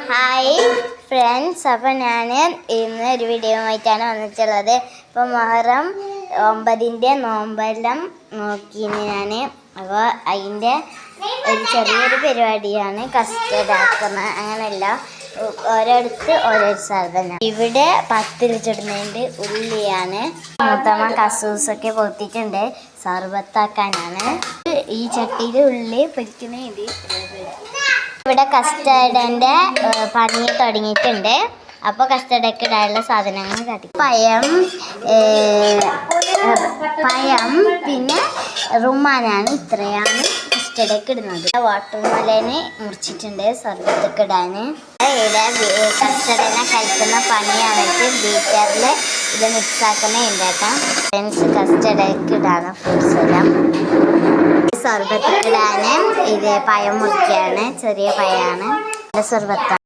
Hi friends, അപ്പോൾ ഞാൻ ഇന്ന് ഒരു വീഡിയോ ആയിട്ടാണ് വന്നിട്ടുള്ളത്. ഇപ്പോൾ മുഹറം 9 നോമ്പെല്ലാം നോക്കിന് ഞാൻ. അപ്പോൾ അതിൻ്റെ ഒരു ചെറിയൊരു പരിപാടിയാണ് കസ്റ്റർഡ് ആക്കുന്നത്. അങ്ങനെയല്ല, ഓരോരുത്തർ ഓരോ സാധനം. ഇവിടെ 10 ചുടുന്നതിൻ്റെ ഉള്ളിയാണ്. മൂത്തമ്മ കസൂസൊക്കെ പൊത്തിട്ടുണ്ട് സർബത്താക്കാനാണ്. ഈ ചട്ടിയിൽ ഉള്ളി പൊരിക്കുന്നത്. ഇവിടെ കസ്റ്റർഡിൻ്റെ പണി തുടങ്ങിയിട്ടുണ്ട്. അപ്പോൾ കസ്റ്റർഡൊക്കെ ഇടാനുള്ള സാധനങ്ങൾ കാട്ടി പഴം പിന്നെ റുമാനാണ്. ഇത്രയാണ് കസ്റ്റർഡൊക്കെ ഇടുന്നത്. വാട്ടർമെലന് മുറിച്ചിട്ടുണ്ട് സർബത്തൊക്കെ ഇടാൻ. ഇവിടെ കസ്റ്റർഡിനെ കഴിക്കുന്ന പണിയാണിട്ട് ബീറ്ററിൽ ഇത് മിക്സാക്കുന്ന ഉണ്ടാക്കാം. ഫ്രണ്ട്സ്, കസ്റ്റർഡൊക്കെ ഇടാണ് ഫ്രൂട്ട്സ് എല്ലാം. സർബത്തൊക്കെ ഇടാൻ ഇത് പഴം മുറിക്കുകയാണ്. ചെറിയ പഴമാണ് സർബത്ത.